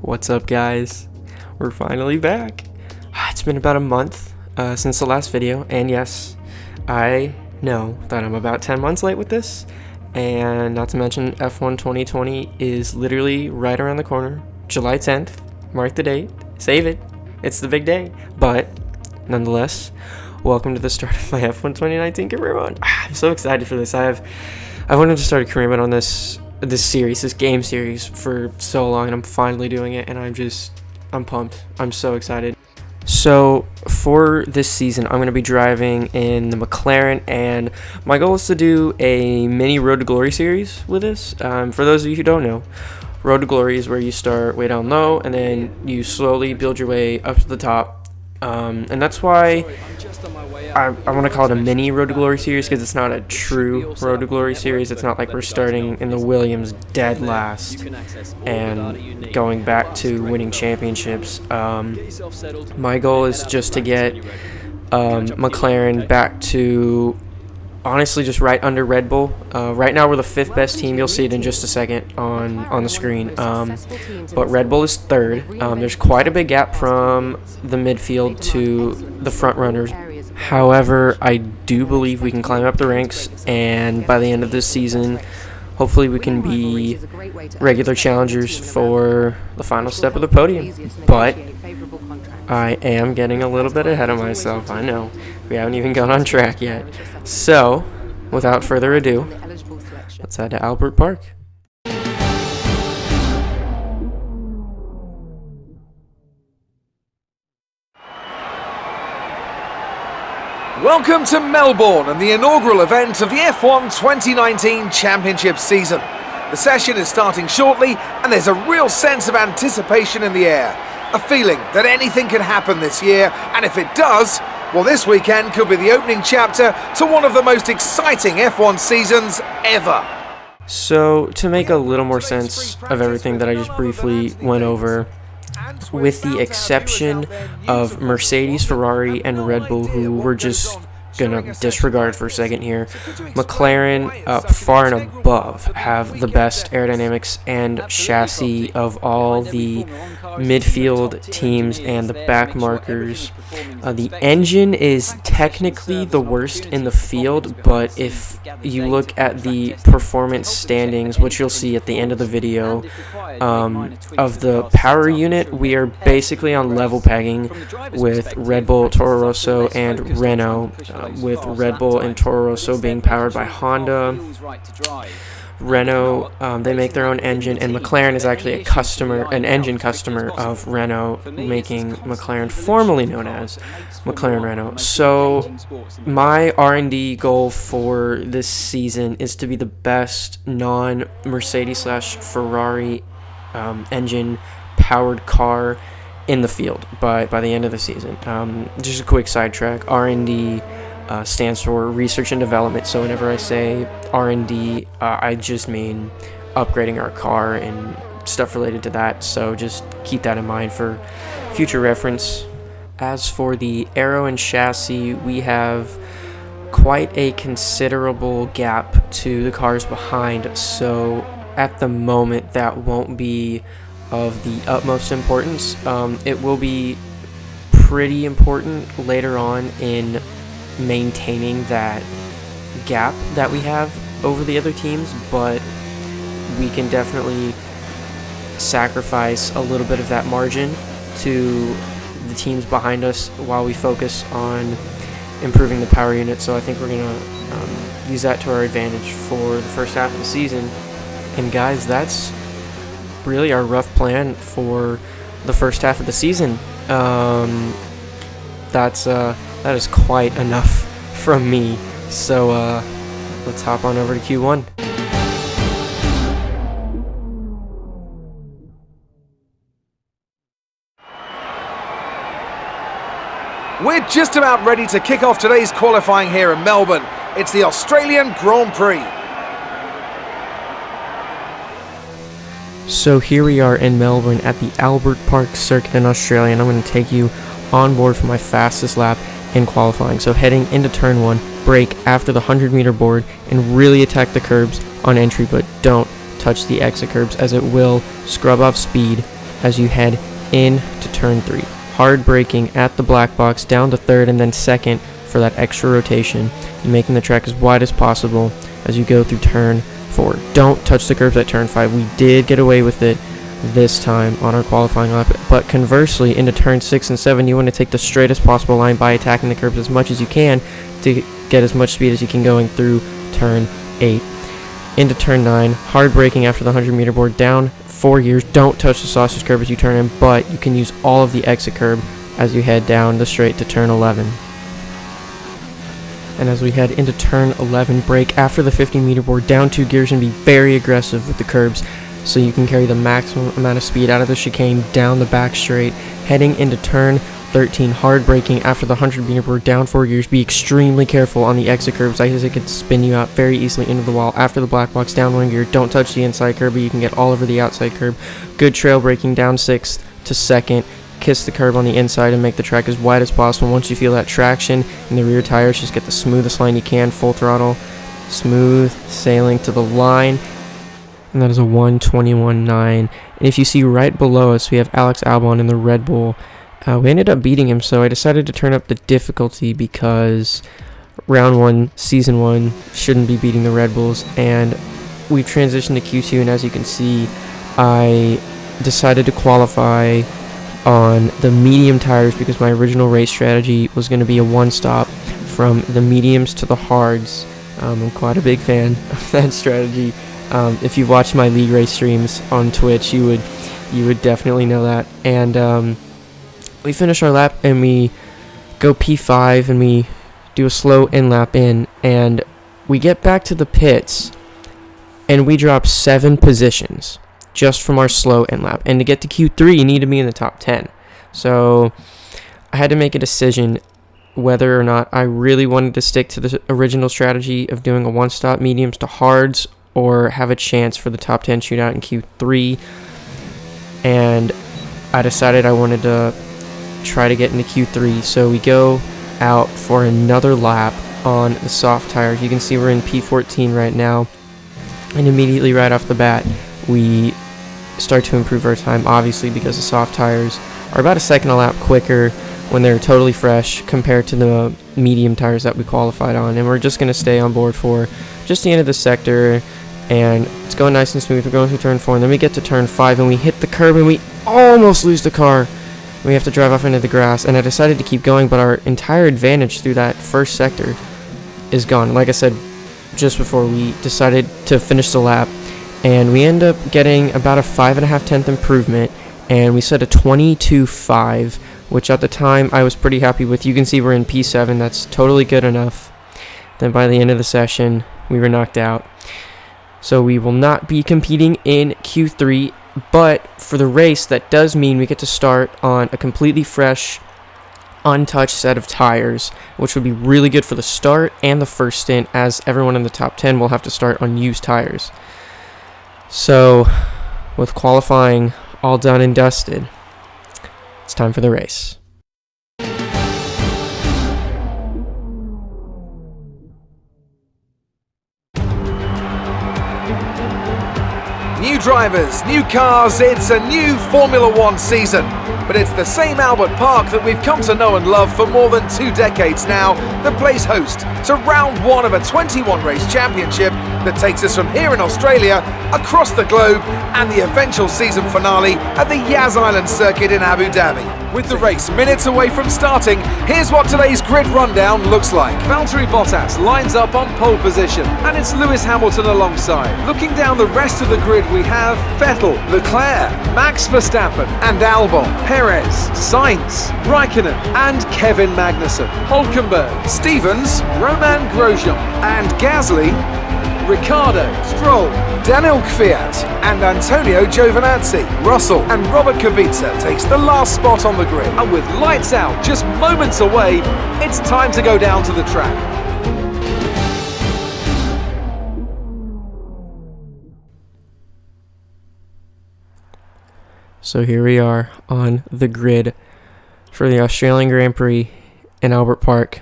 What's up, guys? We're finally back. It's been about a month since the last video, and yes, I know that I'm about 10 months late with this, and not to mention F1 2020 is literally right around the corner. July 10th, mark the date, save it, it's the big day. But nonetheless, welcome to the start of my F1 2019 career mode. I'm so excited for this. I wanted to start a career mode on this game series for so long, and I'm finally doing it, and I'm pumped. I'm so excited. So for this season, I'm going to be driving in the McLaren, and my goal is to do a mini Road to Glory series with this. For those of you who don't know, Road to Glory is where you start way down low, and then you slowly build your way up to the top. And that's why I want to call it a mini Road to Glory series, because it's not a true Road to Glory series. It's not like we're starting in the Williams dead last and going back to winning championships. My goal is just to get McLaren back to honestly just right under Red Bull. Right now we're the 5th best team. You'll see it in just a second on the screen. But Red Bull is 3rd. There's quite a big gap from the midfield to the front runners. However, I do believe we can climb up the ranks, and by the end of this season, hopefully we can be regular challengers for the final step of the podium. But I am getting a little bit ahead of myself, I know. We haven't even gone on track yet. So, without further ado, let's head to Albert Park. Welcome to Melbourne and the inaugural event of the F1 2019 Championship season. The session is starting shortly, and there's a real sense of anticipation in the air. A feeling that anything can happen this year, and if it does, well, this weekend could be the opening chapter to one of the most exciting F1 seasons ever. So, to make a little more sense of everything that I just briefly went over, with the exception of Mercedes, Ferrari, and Red Bull, who we're just going to disregard for a second here, McLaren, far and above, have the best aerodynamics and chassis of all the midfield teams and the back markers. The engine is technically the worst in the field, but if you look at the performance standings, which you'll see at the end of the video, of the power unit, we are basically on level pegging with Red Bull, Toro Rosso, and Renault, with Red Bull and Toro Rosso being powered by Honda. Renault, they make their own engine, and McLaren is actually an engine customer of Renault, making McLaren formerly known as McLaren Renault. So my R&D goal for this season is to be the best non-Mercedes/Ferrari engine powered car in the field by the end of the season. Just a quick sidetrack, R&D stands for research and development. So whenever I say R&D, I just mean upgrading our car and stuff related to that. So just keep that in mind for future reference. As for the aero and chassis, we have quite a considerable gap to the cars behind. So at the moment, that won't be of the utmost importance. It will be pretty important later on in maintaining that gap that we have over the other teams, but we can definitely sacrifice a little bit of that margin to the teams behind us while we focus on improving the power unit. So I think we're going to use that to our advantage for the first half of the season. And guys, that's really our rough plan for the first half of the season. That is quite enough from me. So let's hop on over to Q1. We're just about ready to kick off today's qualifying here in Melbourne. It's the Australian Grand Prix. So here we are in Melbourne at the Albert Park Circuit in Australia, and I'm going to take you on board for my fastest lap in qualifying. So heading into turn 1, brake after the 100-meter board and really attack the curbs on entry, but don't touch the exit curbs as it will scrub off speed as you head into turn 3. Hard braking at the black box down to third and then second for that extra rotation, and making the track as wide as possible as you go through turn 4. Don't touch the curbs at turn 5. We did get away with it this time on our qualifying lap, but conversely into turn 6 and 7 you want to take the straightest possible line by attacking the curbs as much as you can to get as much speed as you can going through turn 8. Into turn 9, hard braking after the 100-meter board down 4 gears. Don't touch the sausage curb as you turn in, but you can use all of the exit curb as you head down the straight to turn 11. And as we head into turn 11, brake after the 50-meter board down 2 gears and be very aggressive with the curbs so you can carry the maximum amount of speed out of the chicane down the back straight. Heading into turn 13, hard braking after the 100-meter board down 4 gears. Be extremely careful on the exit curbs as it could spin you out very easily into the wall. After the black box down 1 gear, don't touch the inside curb, but you can get all over the outside curb. Good trail braking down 6th to 2nd. Kiss the curb on the inside and make the track as wide as possible. Once you feel that traction in the rear tires, just get the smoothest line you can, full throttle, smooth sailing to the line. And that is a 1:21.9. And if you see right below us, we have Alex Albon in the Red Bull. We ended up beating him, so I decided to turn up the difficulty because round 1, season 1, shouldn't be beating the Red Bulls. And we've transitioned to Q2, and as you can see, I decided to qualify on the medium tires because my original race strategy was going to be a one-stop from the mediums to the hards. I'm quite a big fan of that strategy. If you've watched my league race streams on Twitch, you would definitely know that. And we finish our lap and we go P5 and we do a slow in lap in, and we get back to the pits and we drop 7 positions just from our slow in lap. And to get to Q3, you need to be in the top 10. So I had to make a decision whether or not I really wanted to stick to the original strategy of doing a one-stop mediums to hards or have a chance for the top 10 shootout in Q3. And I decided I wanted to try to get into Q3. So we go out for another lap on the soft tires. You can see we're in P14 right now. And immediately right off the bat, we start to improve our time, obviously, because the soft tires are about a second a lap quicker when they're totally fresh compared to the medium tires that we qualified on. And we're just going to stay on board for just the end of the sector, and it's going nice and smooth. We're going through turn 4, and then we get to turn 5, and we hit the curb, and we almost lose the car. We have to drive off into the grass, and I decided to keep going, but our entire advantage through that first sector is gone. Like I said just before, we decided to finish the lap, and we end up getting about a 5.5 improvement, and we set a 22.5, which at the time I was pretty happy with. You can see we're in P7. That's totally good enough. Then by the end of the session, we were knocked out. So we will not be competing in Q3, but for the race, that does mean we get to start on a completely fresh, untouched set of tires, which would be really good for the start and the first stint, as everyone in the top 10 will have to start on used tires. So, with qualifying all done and dusted, it's time for the race. New drivers, new cars, it's a new Formula One season. But it's the same Albert Park that we've come to know and love for more than 2 decades now that plays host to round 1 of a 21-race championship that takes us from here in Australia across the globe and the eventual season finale at the Yas Island circuit in Abu Dhabi. With the race minutes away from starting, here's what today's grid rundown looks like. Valtteri Bottas lines up on pole position, and it's Lewis Hamilton alongside. Looking down the rest of the grid, we have Vettel, Leclerc, Max Verstappen and Albon, Perez, Sainz, Raikkonen and Kevin Magnussen, Hülkenberg, Stevens, Romain Grosjean and Gasly, Ricciardo, Stroll, Daniel Kvyat and Antonio Giovinazzi. Russell and Robert Kubica takes the last spot on the grid. And with lights out just moments away, it's time to go down to the track. So here we are on the grid for the Australian Grand Prix in Albert Park.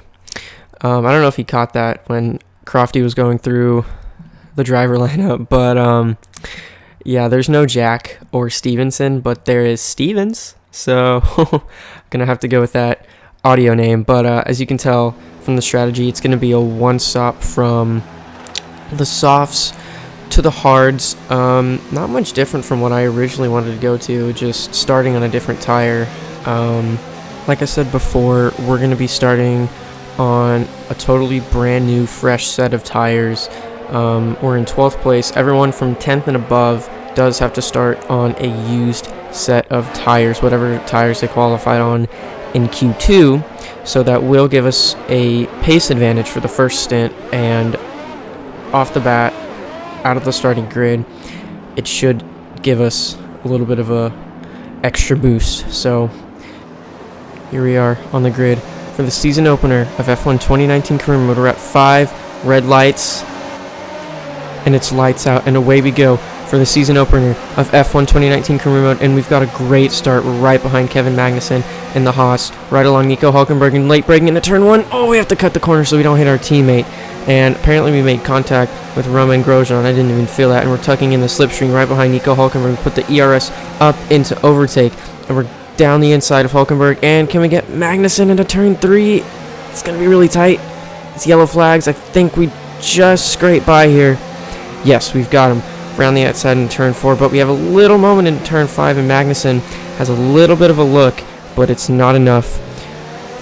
I don't know if he caught that when Crofty was going through the driver lineup, but Yeah, there's no Jack or Stevenson, but there is Stevens. So, gonna have to go with that audio name. But as you can tell from the strategy, it's gonna be a one-stop from the softs to the hards. Not much different from what I originally wanted to go to, just starting on a different tire. Like I said before, we're going to be starting on a totally brand new fresh set of tires. We're in 12th place. Everyone from 10th and above does have to start on a used set of tires, whatever tires they qualified on in Q2. So that will give us a pace advantage for the first stint, and off the bat, out of the starting grid, it should give us a little bit of a extra boost. So here we are on the grid for the season opener of F1 2019 career mode. We're at 5 red lights, and it's lights out, and away we go for the season opener of F1 2019 career mode. And we've got a great start right behind Kevin Magnussen in the Haas, right along Nico Hülkenberg, and late braking into turn 1. Oh, we have to cut the corner so we don't hit our teammate. And apparently we made contact with Romain Grosjean. I didn't even feel that. And we're tucking in the slipstream right behind Nico Hülkenberg. We put the ERS up into overtake, and we're down the inside of Hülkenberg. And can we get Magnussen into turn 3? It's going to be really tight. It's yellow flags. I think we just scraped by here. Yes, we've got him around the outside in turn 4. But we have a little moment in turn 5, and Magnussen has a little bit of a look, but it's not enough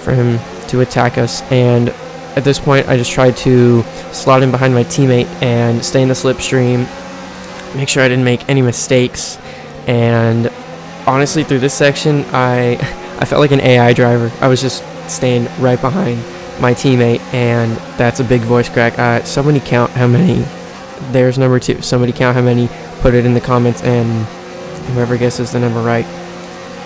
for him to attack us. And at this point, I just tried to slot in behind my teammate and stay in the slipstream, make sure I didn't make any mistakes. And honestly, through this section, I felt like an AI driver. I was just staying right behind my teammate, and that's a big voice crack. Somebody count how many. There's number 2. Somebody count how many. Put it in the comments, and whoever guesses the number right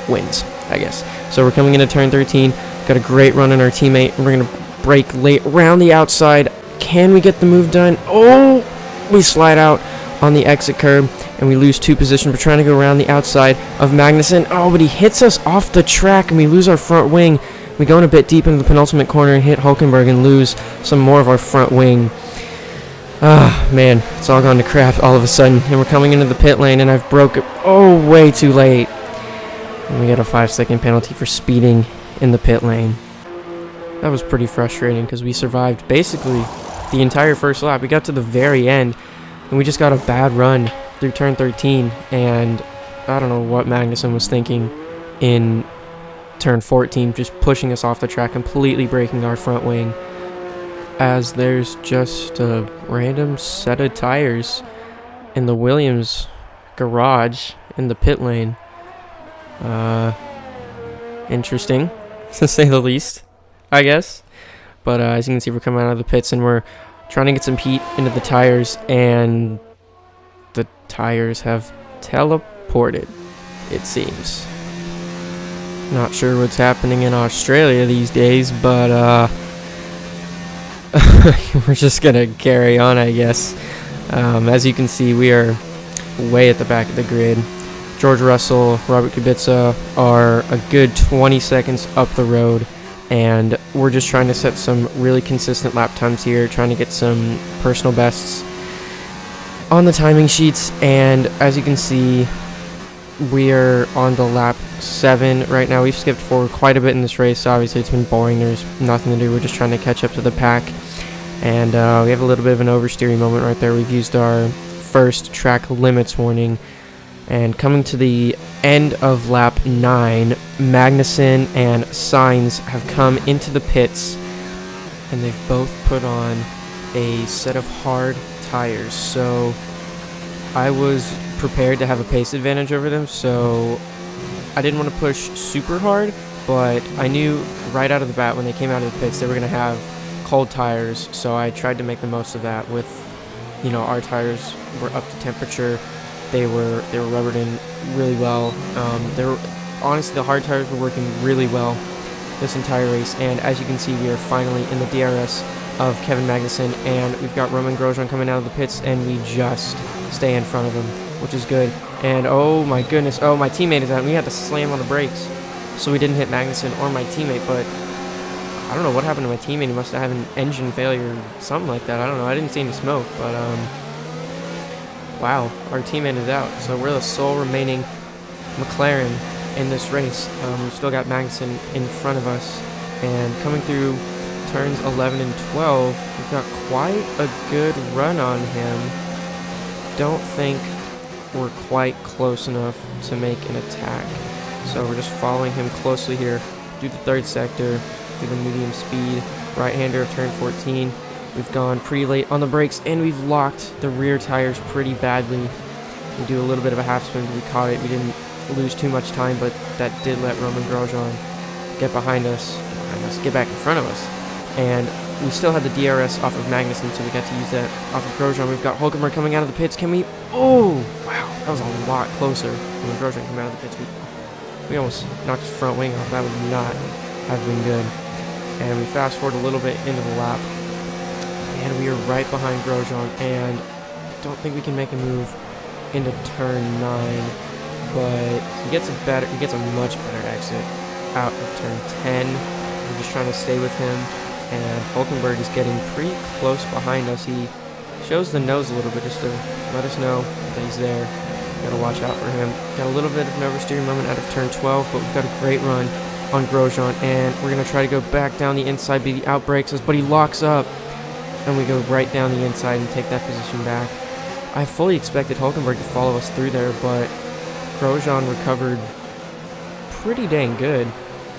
wins, I guess. So we're coming into turn 13. Got a great run on our teammate, and we're going to brake late around the outside. Can we get the move done? Oh, we slide out on the exit curb, and we lose 2 positions. We're trying to go around the outside of Magnussen. Oh, but he hits us off the track, and we lose our front wing. We go in a bit deep into the penultimate corner and hit Hülkenberg and lose some more of our front wing. Ah, man, it's all gone to crap all of a sudden. And we're coming into the pit lane, and I've broke it. Oh, way too late. And we got a 5-second penalty for speeding in the pit lane. That was pretty frustrating because we survived basically the entire first lap. We got to the very end, and we just got a bad run through turn 13. And I don't know what Magnussen was thinking in turn 14, just pushing us off the track, completely breaking our front wing, as there's just a random set of tires in the Williams garage in the pit lane. Interesting, to say the least, I guess. But as you can see, we're coming out of the pits, and we're trying to get some heat into the tires, and the tires have teleported, it seems. Not sure what's happening in Australia these days, but we're just gonna carry on, I guess. As you can see, we are way at the back of the grid. George Russell, Robert Kubica are a good 20 seconds up the road, and we're just trying to set some really consistent lap times here, trying to get some personal bests on the timing sheets. And as you can see, we are on the lap 7 right now. We've skipped forward quite a bit in this race. Obviously, it's been boring. There's nothing to do. We're just trying to catch up to the pack. And we have a little bit of an oversteering moment right there. We've used our first track limits warning. And coming to the end of lap 9, Magnussen and Sainz have come into the pits, and they've both put on a set of hard tires. So I was prepared to have a pace advantage over them, so I didn't want to push super hard, but I knew right out of the bat when they came out of the pits they were going to have cold tires, so I tried to make the most of that with, our tires were up to temperature. They were rubbered in really well. Honestly, the hard tires were working really well this entire race, and as you can see, we are finally in the DRS of Kevin Magnussen, and we've got Romain Grosjean coming out of the pits, and we just stay in front of him, which is good. And oh my goodness, my teammate is out, and we had to slam on the brakes so we didn't hit Magnussen or my teammate. But I don't know what happened to my teammate. He must have had an engine failure or something like that. I don't know. I didn't see any smoke, but wow, our teammate is out. So we're the sole remaining McLaren in this race. We've still got Magnussen in front of us. And coming through turns 11 and 12, we've got quite a good run on him. Don't think we're quite close enough to make an attack. So we're just following him closely here through the third sector, through the medium speed, right-hander of turn 14. We've gone pretty late on the brakes, and we've locked the rear tires pretty badly. We do a little bit of a half spin, we caught it. We didn't lose too much time, but that did let Romain Grosjean get behind us, get back in front of us. And we still had the DRS off of Magnussen, so we got to use that off of Grosjean. We've got Hulkenberg coming out of the pits. Can we... Oh, wow, that was a lot closer when Grosjean came out of the pits. We almost knocked his front wing off. That would not have been good. And we fast forward a little bit into the lap, and we are right behind Grosjean, and I don't think we can make a move into turn 9, but he gets a much better exit out of turn 10. We're just trying to stay with him, and Hulkenberg is getting pretty close behind us. He shows the nose a little bit just to let us know that he's there. Gotta watch out for him. Got a little bit of an oversteering moment out of turn 12, but we've got a great run on Grosjean, and we're gonna try to go back down the inside, but he outbrakes us, but he locks up, and we go right down the inside and take that position back. I fully expected Hulkenberg to follow us through there, but Grosjean recovered pretty dang good,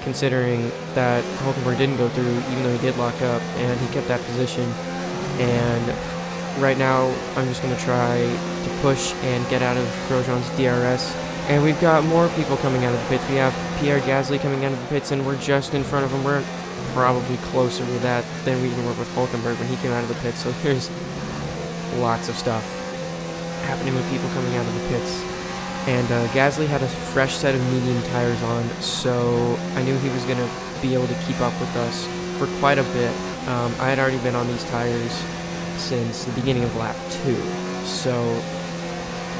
considering that Hulkenberg didn't go through, even though he did lock up, and he kept that position. And right now, I'm just going to try to push and get out of Grosjean's DRS. And we've got more people coming out of the pits. We have Pierre Gasly coming out of the pits, and we're just in front of him. We're probably closer with that than we even were with Hulkenberg when he came out of the pits. So there's lots of stuff happening with people coming out of the pits. And Gasly had a fresh set of medium tires on, so I knew he was going to be able to keep up with us for quite a bit. I had already been on these tires since the beginning of lap 2, so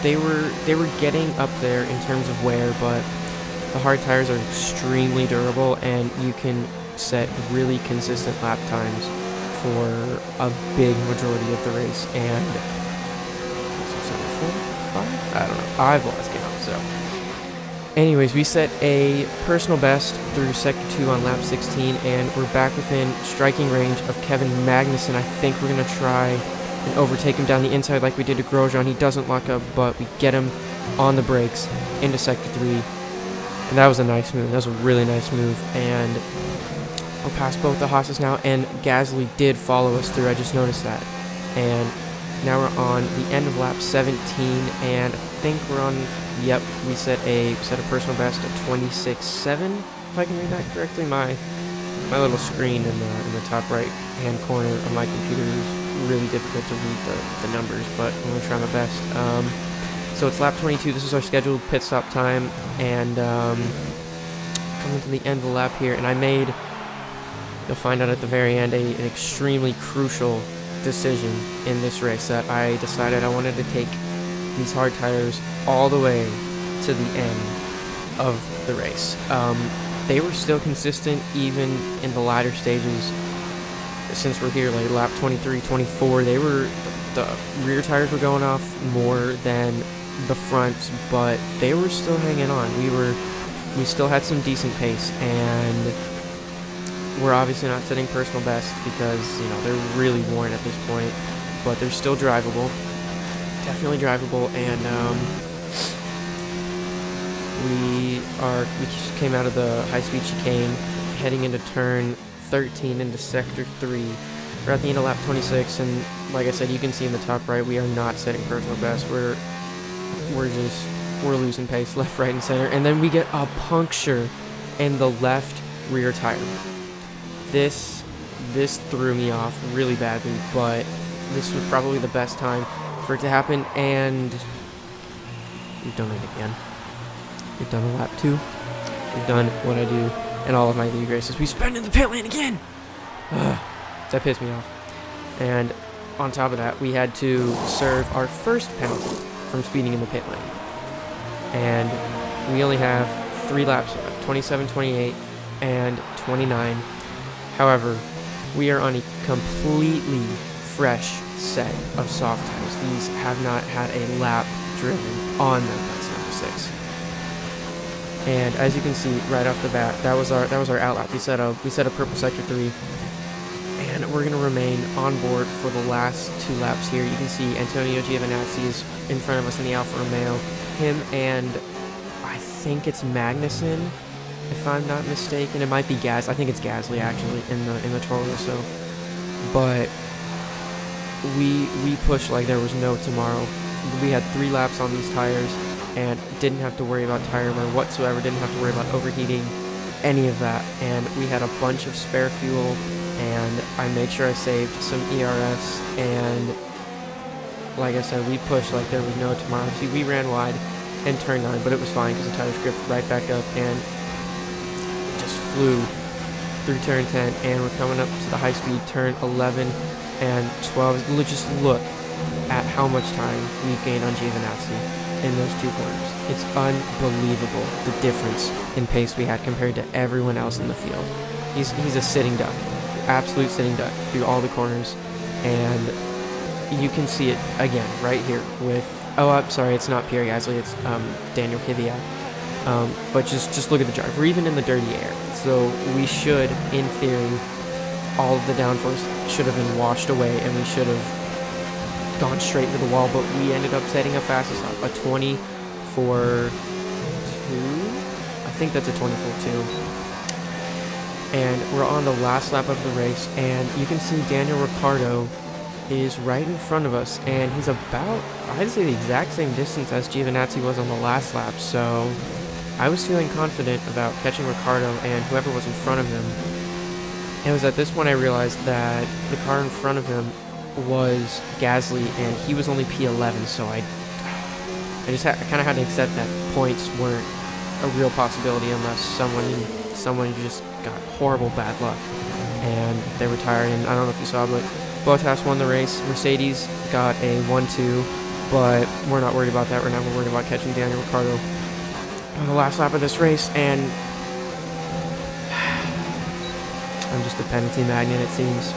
they were getting up there in terms of wear, but the hard tires are extremely durable, and you can set really consistent lap times for a big majority of the race. And I don't know. I've lost count. So, anyways, we set a personal best through sector 2 on lap 16, and we're back within striking range of Kevin Magnussen. I think we're gonna try and overtake him down the inside like we did to Grosjean. He doesn't lock up, but we get him on the brakes into sector 3, and that was a nice move. That was a really nice move, and we're past both the Haas's now, and Gasly did follow us through. I just noticed that, and now we're on the end of lap 17, and I think we're on, yep, we set a personal best of 26.7, if I can read that correctly. My little screen in the top right hand corner of my computer is really difficult to read the numbers, but I'm going to try my best. So it's lap 22, this is our scheduled pit stop time, and coming to the end of the lap here, and I made, you'll find out at the very end, an extremely crucial decision in this race, that I decided I wanted to take these hard tires all the way to the end of the race. They were still consistent even in the latter stages. Since we're here, like lap 23, 24, the rear tires were going off more than the fronts, but they were still hanging on. We still had some decent pace, and we're obviously not setting personal bests because, you know, they're really worn at this point, but they're still drivable. Definitely drivable, and we came out of the high-speed chicane, heading into turn 13 into sector 3. We're at the end of lap 26, and like I said, you can see in the top right, we are not setting personal best. We're losing pace left, right, and center, and then we get a puncture in the left rear tire. This threw me off really badly, but this was probably the best time for it to happen, and we've done it again. We've done a lap 2. We've done what I do in all of my league races. We spun in the pit lane again! That pissed me off. And on top of that, we had to serve our first penalty from speeding in the pit lane. And we only have 3 laps left, 27, 28, and 29. However, we are on a completely fresh set of soft tires. These have not had a lap driven on them. That's number 6. And as you can see right off the bat, that was our outlap. We set a purple sector 3, and we're gonna remain on board for the last 2 laps here. You can see Antonio Giovinazzi is in front of us in the Alfa Romeo. Him and I think it's Magnussen, if I'm not mistaken. It might be Gas. I think it's Gasly actually in the Toro Rosso. But we pushed like there was no tomorrow. We had 3 laps on these tires and didn't have to worry about tire wear whatsoever. Didn't have to worry about overheating, any of that. And we had a bunch of spare fuel, and I made sure I saved some ERS. And like I said, we pushed like there was no tomorrow. See, we ran wide in turn 9, but it was fine because the tires gripped right back up and just flew through turn 10. And we're coming up to the high speed turn 11 and 12. Just look at how much time we've gained on Giovinazzi in those 2 corners. It's unbelievable the difference in pace we had compared to everyone else in the field. He's a sitting duck, absolute sitting duck through all the corners, and you can see it again right here with, oh, I'm sorry, it's not Pierre Gasly, it's Daniel Kvyat. But just look at the drive. We're even in the dirty air, so we should, in theory, all of the downforce should have been washed away, and we should have gone straight to the wall, but we ended up setting a fastest lap, a 20.42. I think that's a 20.42. And we're on the last lap of the race, and you can see Daniel Ricciardo is right in front of us, and he's about, I'd say, the exact same distance as Giovinazzi was on the last lap, so I was feeling confident about catching Ricciardo and whoever was in front of him. It was at this point I realized that the car in front of him was Gasly, and he was only P11, so I kind of had to accept that points weren't a real possibility unless someone just got horrible bad luck and they retired. And I don't know if you saw, but Bottas won the race. Mercedes got a 1-2, but we're not worried about that right now. We're worried about catching Daniel Ricciardo on the last lap of this race, and I'm just a penalty magnet, it seems.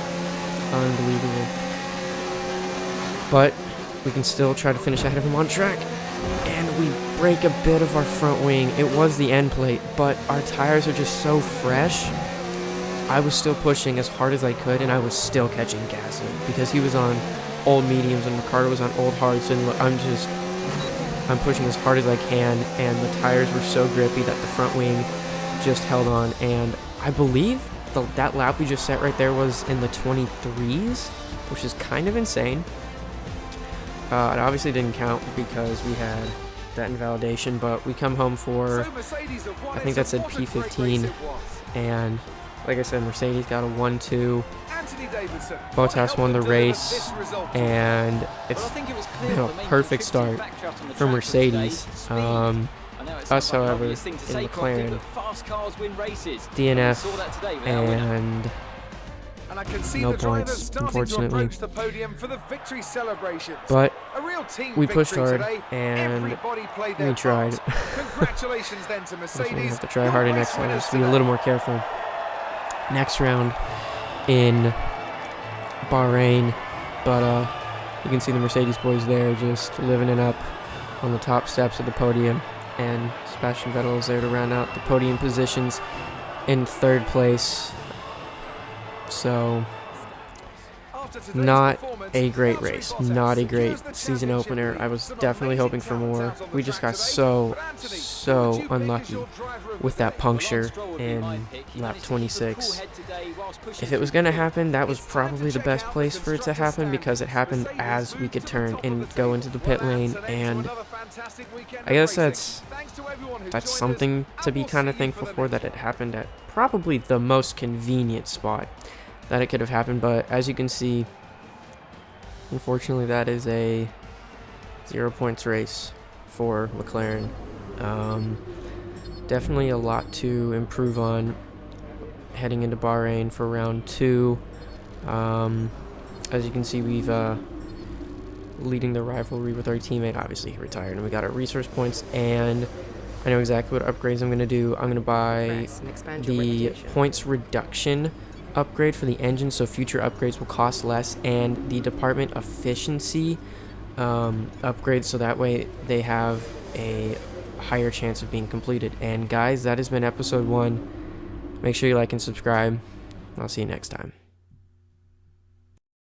Unbelievable. But we can still try to finish ahead of him on track. And we break a bit of our front wing. It was the end plate, but our tires are just so fresh. I was still pushing as hard as I could, and I was still catching Gasly because he was on old mediums and Ricciardo was on old hards. And I'm pushing as hard as I can, and the tires were so grippy that the front wing just held on. And I believe that lap we just set right there was in the 23s, which is kind of insane. It obviously didn't count because we had that invalidation, but we come home for, I think that said P15, and like I said, Mercedes got a 1-2. Bottas won the race, and it's been a perfect start for Mercedes. Us, however, in McLaren, DNF, and no points, unfortunately. But we pushed hard, and we tried. Definitely have to try harder next time, just be a little more careful. Next round in Bahrain, but you can see the Mercedes boys there just living it up on the top steps of the podium, and Sebastian Vettel is there to round out the podium positions in 3rd place. So, not a great race, not a great season opener. I was definitely hoping for more. We just got so unlucky with that puncture in lap 26. If it was going to happen, that was probably the best place for it to happen because it happened as we could turn and go into the pit lane, and I guess that's something to be kind of thankful for, that it happened at probably the most convenient spot that it could have happened. But as you can see, unfortunately, that is a 0 points race for McLaren. Definitely a lot to improve on heading into Bahrain for round 2. As you can see, we've leading the rivalry with our teammate. Obviously, he retired, and we got our resource points, and I know exactly what upgrades I'm going to do. I'm going to buy the points reduction upgrade for the engine, so future upgrades will cost less, and the department efficiency upgrade, so that way they have a higher chance of being completed. And guys, that has been episode 1. Make sure you like and subscribe. I'll see you next time.